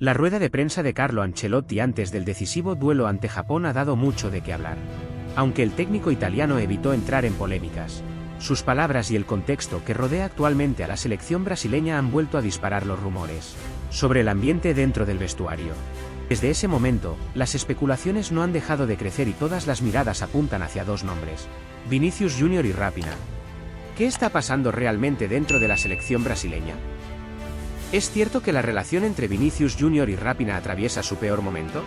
La rueda de prensa de Carlo Ancelotti antes del decisivo duelo ante Japón ha dado mucho de qué hablar. Aunque el técnico italiano evitó entrar en polémicas, sus palabras y el contexto que rodea actualmente a la selección brasileña han vuelto a disparar los rumores sobre el ambiente dentro del vestuario. Desde ese momento, las especulaciones no han dejado de crecer y todas las miradas apuntan hacia dos nombres: Vinícius Júnior y Raphinha. ¿Qué está pasando realmente dentro de la selección brasileña? ¿Es cierto que la relación entre Vinícius Júnior y Raphinha atraviesa su peor momento?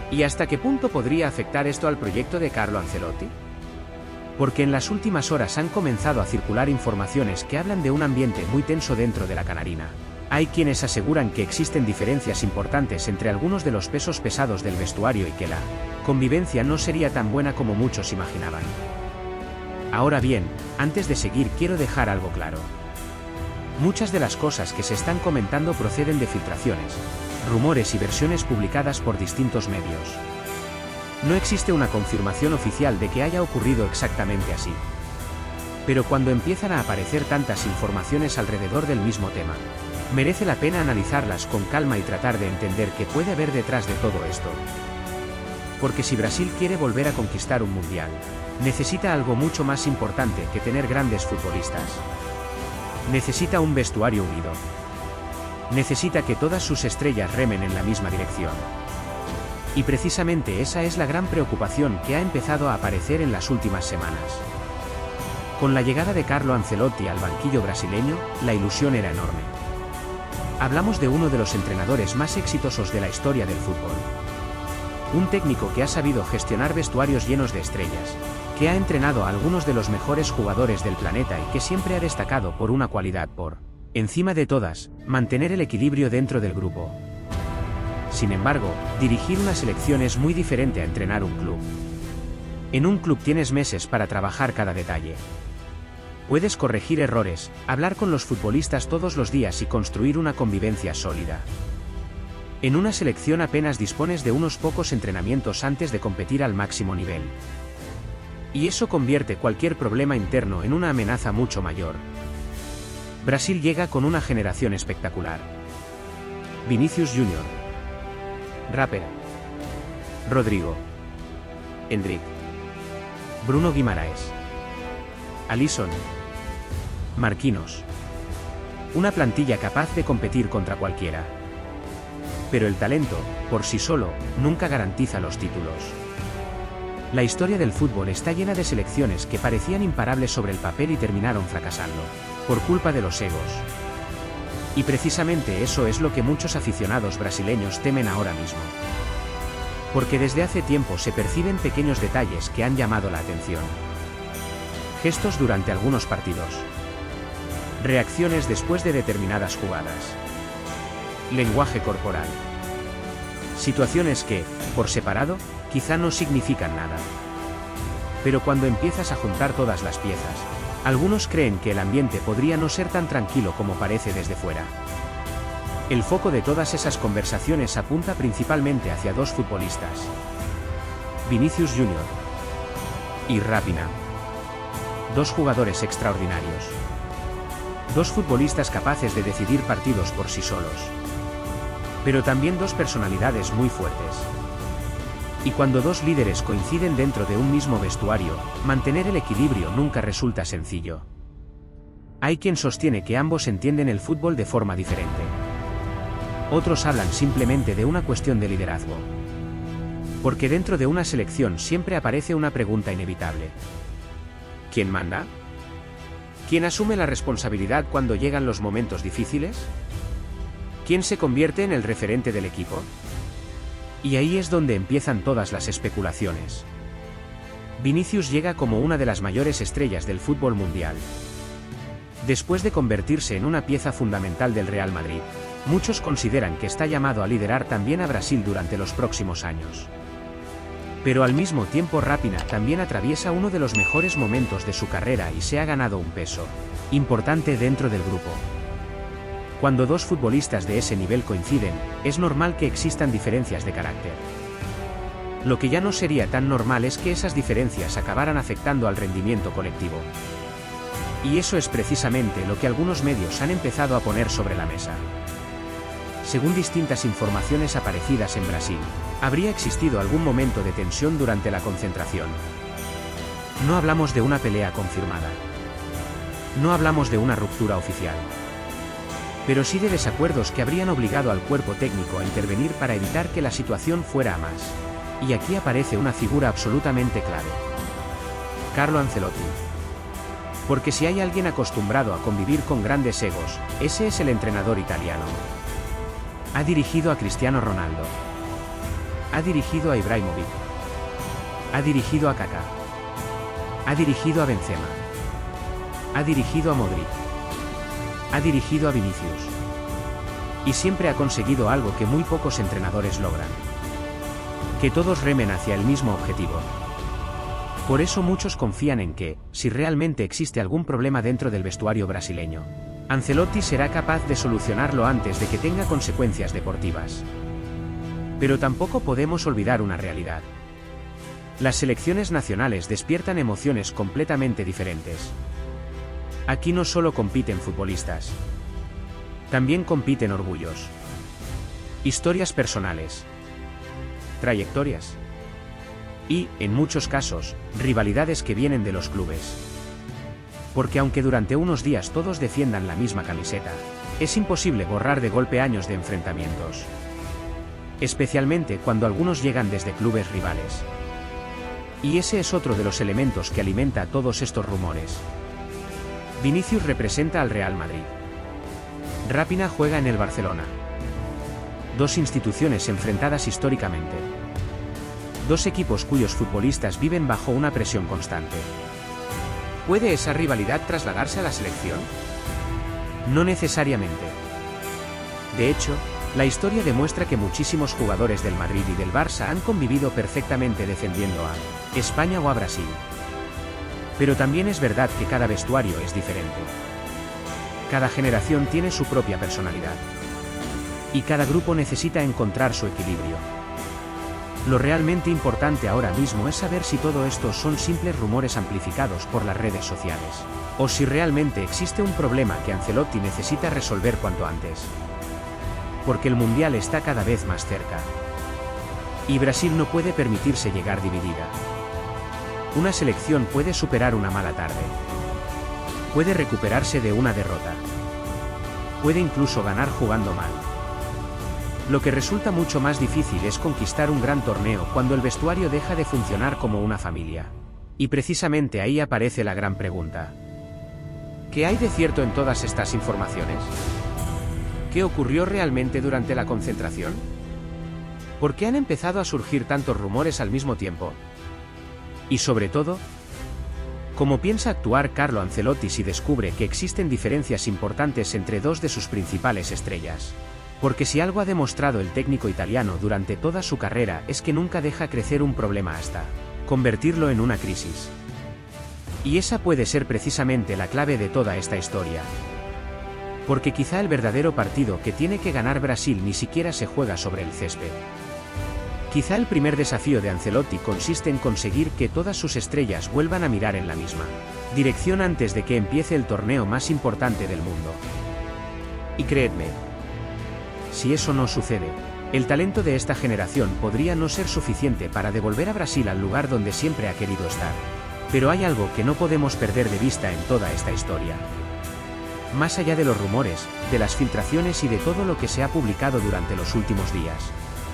¿Y hasta qué punto podría afectar esto al proyecto de Carlo Ancelotti? Porque en las últimas horas han comenzado a circular informaciones que hablan de un ambiente muy tenso dentro de la canarina. Hay quienes aseguran que existen diferencias importantes entre algunos de los pesos pesados del vestuario y que la convivencia no sería tan buena como muchos imaginaban. Ahora bien, antes de seguir quiero dejar algo claro. Muchas de las cosas que se están comentando proceden de filtraciones, rumores y versiones publicadas por distintos medios. No existe una confirmación oficial de que haya ocurrido exactamente así. Pero cuando empiezan a aparecer tantas informaciones alrededor del mismo tema, merece la pena analizarlas con calma y tratar de entender qué puede haber detrás de todo esto. Porque si Brasil quiere volver a conquistar un mundial, necesita algo mucho más importante que tener grandes futbolistas. Necesita un vestuario unido. Necesita que todas sus estrellas remen en la misma dirección. Y precisamente esa es la gran preocupación que ha empezado a aparecer en las últimas semanas. Con la llegada de Carlo Ancelotti al banquillo brasileño, la ilusión era enorme. Hablamos de uno de los entrenadores más exitosos de la historia del fútbol. Un técnico que ha sabido gestionar vestuarios llenos de estrellas, que ha entrenado a algunos de los mejores jugadores del planeta y que siempre ha destacado por una cualidad: por encima de todas, mantener el equilibrio dentro del grupo. Sin embargo, dirigir una selección es muy diferente a entrenar un club. En un club tienes meses para trabajar cada detalle. Puedes corregir errores, hablar con los futbolistas todos los días y construir una convivencia sólida. En una selección apenas dispones de unos pocos entrenamientos antes de competir al máximo nivel. Y eso convierte cualquier problema interno en una amenaza mucho mayor. Brasil llega con una generación espectacular. Vinícius Júnior, Raphinha, Rodrigo, Endrick, Bruno Guimaraes, Alisson, Marquinhos. Una plantilla capaz de competir contra cualquiera. Pero el talento, por sí solo, nunca garantiza los títulos. La historia del fútbol está llena de selecciones que parecían imparables sobre el papel y terminaron fracasando, por culpa de los egos. Y precisamente eso es lo que muchos aficionados brasileños temen ahora mismo. Porque desde hace tiempo se perciben pequeños detalles que han llamado la atención. Gestos durante algunos partidos. Reacciones después de determinadas jugadas. Lenguaje corporal. Situaciones que, por separado, quizá no significan nada. Pero cuando empiezas a juntar todas las piezas, algunos creen que el ambiente podría no ser tan tranquilo como parece desde fuera. El foco de todas esas conversaciones apunta principalmente hacia dos futbolistas: Vinícius Júnior y Raphinha. Dos jugadores extraordinarios. Dos futbolistas capaces de decidir partidos por sí solos. Pero también dos personalidades muy fuertes. Y cuando dos líderes coinciden dentro de un mismo vestuario, mantener el equilibrio nunca resulta sencillo. Hay quien sostiene que ambos entienden el fútbol de forma diferente. Otros hablan simplemente de una cuestión de liderazgo. Porque dentro de una selección siempre aparece una pregunta inevitable. ¿Quién manda? ¿Quién asume la responsabilidad cuando llegan los momentos difíciles? ¿Quién se convierte en el referente del equipo? Y ahí es donde empiezan todas las especulaciones. Vinícius llega como una de las mayores estrellas del fútbol mundial. Después de convertirse en una pieza fundamental del Real Madrid, muchos consideran que está llamado a liderar también a Brasil durante los próximos años. Pero al mismo tiempo Raphinha también atraviesa uno de los mejores momentos de su carrera y se ha ganado un peso importante dentro del grupo. Cuando dos futbolistas de ese nivel coinciden, es normal que existan diferencias de carácter. Lo que ya no sería tan normal es que esas diferencias acabaran afectando al rendimiento colectivo. Y eso es precisamente lo que algunos medios han empezado a poner sobre la mesa. Según distintas informaciones aparecidas en Brasil, habría existido algún momento de tensión durante la concentración. No hablamos de una pelea confirmada. No hablamos de una ruptura oficial. Pero sí de desacuerdos que habrían obligado al cuerpo técnico a intervenir para evitar que la situación fuera a más. Y aquí aparece una figura absolutamente clave. Carlo Ancelotti. Porque si hay alguien acostumbrado a convivir con grandes egos, ese es el entrenador italiano. Ha dirigido a Cristiano Ronaldo. Ha dirigido a Ibrahimovic. Ha dirigido a Kaká. Ha dirigido a Benzema. Ha dirigido a Modric. Ha dirigido a Vinicius. Y siempre ha conseguido algo que muy pocos entrenadores logran. Que todos remen hacia el mismo objetivo. Por eso muchos confían en que, si realmente existe algún problema dentro del vestuario brasileño, Ancelotti será capaz de solucionarlo antes de que tenga consecuencias deportivas. Pero tampoco podemos olvidar una realidad. Las selecciones nacionales despiertan emociones completamente diferentes. Aquí no solo compiten futbolistas. También compiten orgullos. Historias personales. Trayectorias. Y, en muchos casos, rivalidades que vienen de los clubes. Porque aunque durante unos días todos defiendan la misma camiseta, es imposible borrar de golpe años de enfrentamientos. Especialmente cuando algunos llegan desde clubes rivales. Y ese es otro de los elementos que alimenta todos estos rumores. Vinicius representa al Real Madrid. Raphinha juega en el Barcelona. Dos instituciones enfrentadas históricamente. Dos equipos cuyos futbolistas viven bajo una presión constante. ¿Puede esa rivalidad trasladarse a la selección? No necesariamente. De hecho, la historia demuestra que muchísimos jugadores del Madrid y del Barça han convivido perfectamente defendiendo a España o a Brasil. Pero también es verdad que cada vestuario es diferente. Cada generación tiene su propia personalidad. Y cada grupo necesita encontrar su equilibrio. Lo realmente importante ahora mismo es saber si todo esto son simples rumores amplificados por las redes sociales, o si realmente existe un problema que Ancelotti necesita resolver cuanto antes. Porque el Mundial está cada vez más cerca. Y Brasil no puede permitirse llegar dividida. Una selección puede superar una mala tarde. Puede recuperarse de una derrota. Puede incluso ganar jugando mal. Lo que resulta mucho más difícil es conquistar un gran torneo cuando el vestuario deja de funcionar como una familia. Y precisamente ahí aparece la gran pregunta. ¿Qué hay de cierto en todas estas informaciones? ¿Qué ocurrió realmente durante la concentración? ¿Por qué han empezado a surgir tantos rumores al mismo tiempo? Y sobre todo, ¿cómo piensa actuar Carlo Ancelotti si descubre que existen diferencias importantes entre dos de sus principales estrellas? Porque si algo ha demostrado el técnico italiano durante toda su carrera es que nunca deja crecer un problema hasta convertirlo en una crisis. Y esa puede ser precisamente la clave de toda esta historia. Porque quizá el verdadero partido que tiene que ganar Brasil ni siquiera se juega sobre el césped. Quizá el primer desafío de Ancelotti consiste en conseguir que todas sus estrellas vuelvan a mirar en la misma dirección antes de que empiece el torneo más importante del mundo. Y creedme, si eso no sucede, el talento de esta generación podría no ser suficiente para devolver a Brasil al lugar donde siempre ha querido estar. Pero hay algo que no podemos perder de vista en toda esta historia. Más allá de los rumores, de las filtraciones y de todo lo que se ha publicado durante los últimos días,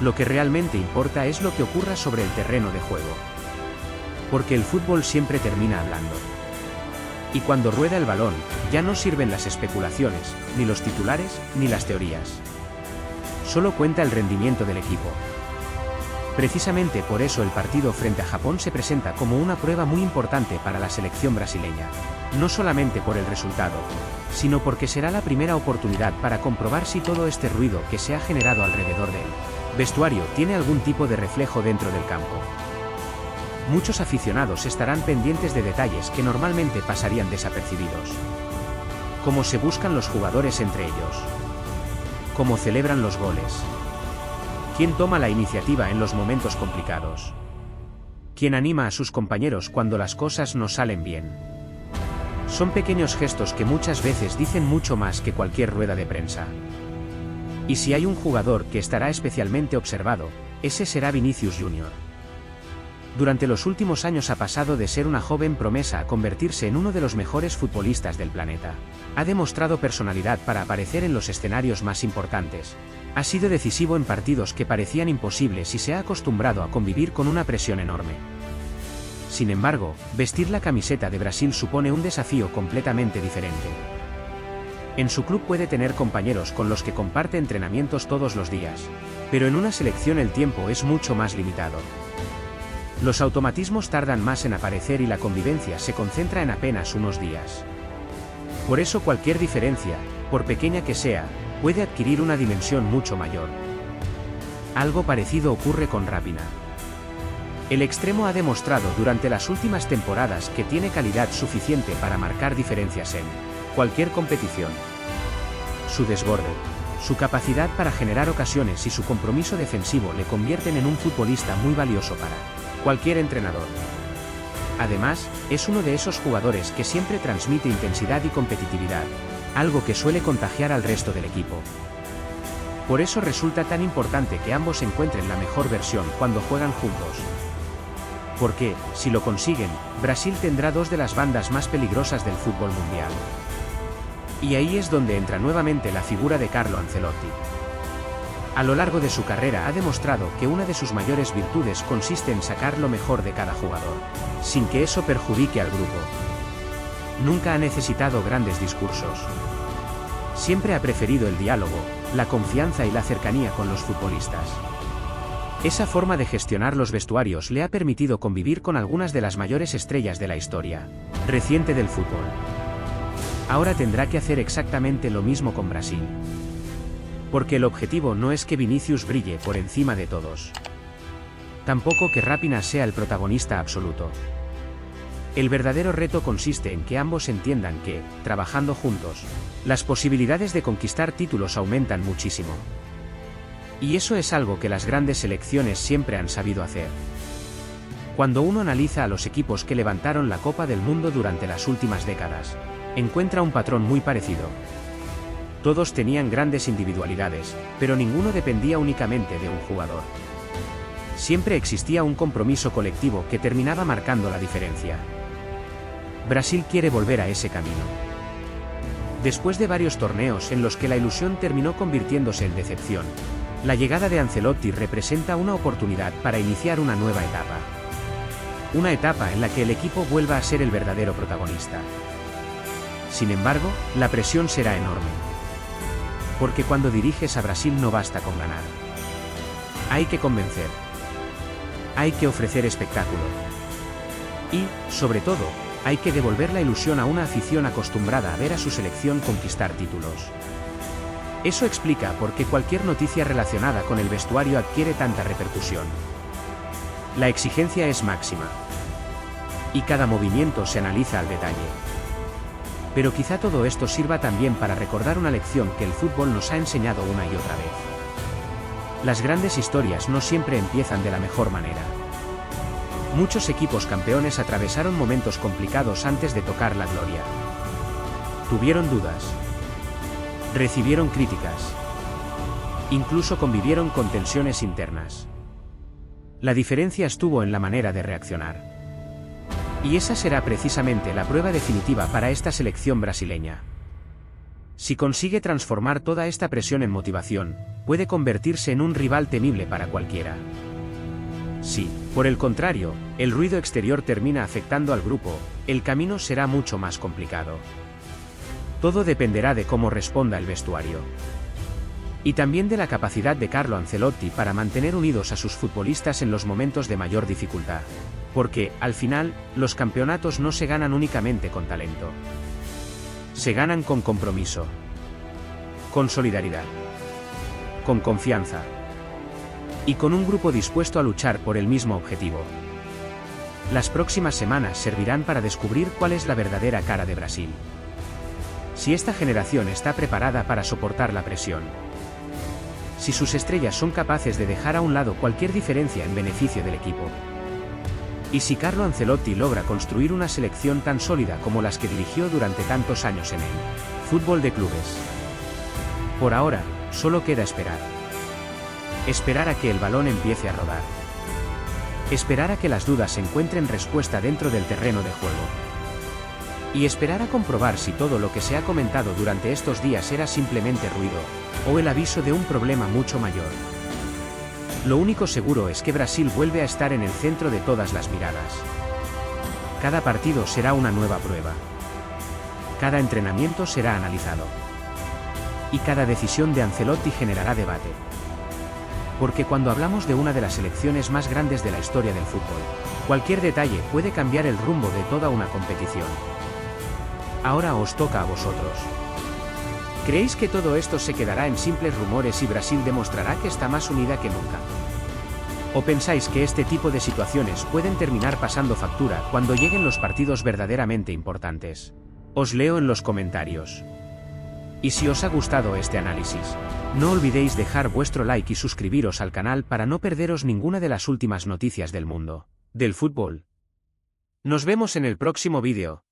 lo que realmente importa es lo que ocurra sobre el terreno de juego. Porque el fútbol siempre termina hablando. Y cuando rueda el balón, ya no sirven las especulaciones, ni los titulares, ni las teorías. Solo cuenta el rendimiento del equipo. Precisamente por eso el partido frente a Japón se presenta como una prueba muy importante para la selección brasileña, no solamente por el resultado, sino porque será la primera oportunidad para comprobar si todo este ruido que se ha generado alrededor del vestuario tiene algún tipo de reflejo dentro del campo. Muchos aficionados estarán pendientes de detalles que normalmente pasarían desapercibidos. Cómo se buscan los jugadores entre ellos. Cómo celebran los goles. ¿Quién toma la iniciativa en los momentos complicados? ¿Quién anima a sus compañeros cuando las cosas no salen bien? Son pequeños gestos que muchas veces dicen mucho más que cualquier rueda de prensa. Y si hay un jugador que estará especialmente observado, ese será Vinícius Jr. Durante los últimos años ha pasado de ser una joven promesa a convertirse en uno de los mejores futbolistas del planeta. Ha demostrado personalidad para aparecer en los escenarios más importantes. Ha sido decisivo en partidos que parecían imposibles y se ha acostumbrado a convivir con una presión enorme. Sin embargo, vestir la camiseta de Brasil supone un desafío completamente diferente. En su club puede tener compañeros con los que comparte entrenamientos todos los días, pero en una selección el tiempo es mucho más limitado. Los automatismos tardan más en aparecer y la convivencia se concentra en apenas unos días. Por eso cualquier diferencia, por pequeña que sea, puede adquirir una dimensión mucho mayor. Algo parecido ocurre con Raphinha. El extremo ha demostrado durante las últimas temporadas que tiene calidad suficiente para marcar diferencias en cualquier competición. Su desborde, su capacidad para generar ocasiones y su compromiso defensivo le convierten en un futbolista muy valioso para cualquier entrenador. Además, es uno de esos jugadores que siempre transmite intensidad y competitividad, algo que suele contagiar al resto del equipo. Por eso resulta tan importante que ambos encuentren la mejor versión cuando juegan juntos. Porque, si lo consiguen, Brasil tendrá dos de las bandas más peligrosas del fútbol mundial. Y ahí es donde entra nuevamente la figura de Carlo Ancelotti. A lo largo de su carrera ha demostrado que una de sus mayores virtudes consiste en sacar lo mejor de cada jugador, sin que eso perjudique al grupo. Nunca ha necesitado grandes discursos. Siempre ha preferido el diálogo, la confianza y la cercanía con los futbolistas. Esa forma de gestionar los vestuarios le ha permitido convivir con algunas de las mayores estrellas de la historia reciente del fútbol. Ahora tendrá que hacer exactamente lo mismo con Brasil. Porque el objetivo no es que Vinícius brille por encima de todos. Tampoco que Raphinha sea el protagonista absoluto. El verdadero reto consiste en que ambos entiendan que, trabajando juntos, las posibilidades de conquistar títulos aumentan muchísimo. Y eso es algo que las grandes selecciones siempre han sabido hacer. Cuando uno analiza a los equipos que levantaron la Copa del Mundo durante las últimas décadas, encuentra un patrón muy parecido. Todos tenían grandes individualidades, pero ninguno dependía únicamente de un jugador. Siempre existía un compromiso colectivo que terminaba marcando la diferencia. Brasil quiere volver a ese camino. Después de varios torneos en los que la ilusión terminó convirtiéndose en decepción, la llegada de Ancelotti representa una oportunidad para iniciar una nueva etapa. Una etapa en la que el equipo vuelva a ser el verdadero protagonista. Sin embargo, la presión será enorme. Porque cuando diriges a Brasil no basta con ganar. Hay que convencer. Hay que ofrecer espectáculo. Y, sobre todo, hay que devolver la ilusión a una afición acostumbrada a ver a su selección conquistar títulos. Eso explica por qué cualquier noticia relacionada con el vestuario adquiere tanta repercusión. La exigencia es máxima. Y cada movimiento se analiza al detalle. Pero quizá todo esto sirva también para recordar una lección que el fútbol nos ha enseñado una y otra vez. Las grandes historias no siempre empiezan de la mejor manera. Muchos equipos campeones atravesaron momentos complicados antes de tocar la gloria. Tuvieron dudas. Recibieron críticas. Incluso convivieron con tensiones internas. La diferencia estuvo en la manera de reaccionar. Y esa será precisamente la prueba definitiva para esta selección brasileña. Si consigue transformar toda esta presión en motivación, puede convertirse en un rival temible para cualquiera. Si, por el contrario, el ruido exterior termina afectando al grupo, el camino será mucho más complicado. Todo dependerá de cómo responda el vestuario. Y también de la capacidad de Carlo Ancelotti para mantener unidos a sus futbolistas en los momentos de mayor dificultad. Porque, al final, los campeonatos no se ganan únicamente con talento. Se ganan con compromiso. Con solidaridad. Con confianza. Y con un grupo dispuesto a luchar por el mismo objetivo. Las próximas semanas servirán para descubrir cuál es la verdadera cara de Brasil. Si esta generación está preparada para soportar la presión. Si sus estrellas son capaces de dejar a un lado cualquier diferencia en beneficio del equipo. Y si Carlo Ancelotti logra construir una selección tan sólida como las que dirigió durante tantos años en el fútbol de clubes. Por ahora, Solo queda esperar. Esperar a que el balón empiece a rodar. Esperar a que las dudas encuentren respuesta dentro del terreno de juego. Y esperar a comprobar si todo lo que se ha comentado durante estos días era simplemente ruido, o el aviso de un problema mucho mayor. Lo único seguro es que Brasil vuelve a estar en el centro de todas las miradas. Cada partido será una nueva prueba. Cada entrenamiento será analizado. Y cada decisión de Ancelotti generará debate. Porque cuando hablamos de una de las selecciones más grandes de la historia del fútbol, cualquier detalle puede cambiar el rumbo de toda una competición. Ahora os toca a vosotros. ¿Creéis que todo esto se quedará en simples rumores y Brasil demostrará que está más unida que nunca? ¿O pensáis que este tipo de situaciones pueden terminar pasando factura cuando lleguen los partidos verdaderamente importantes? Os leo en los comentarios. Y si os ha gustado este análisis, no olvidéis dejar vuestro like y suscribiros al canal para no perderos ninguna de las últimas noticias del mundo del fútbol. Nos vemos en el próximo vídeo.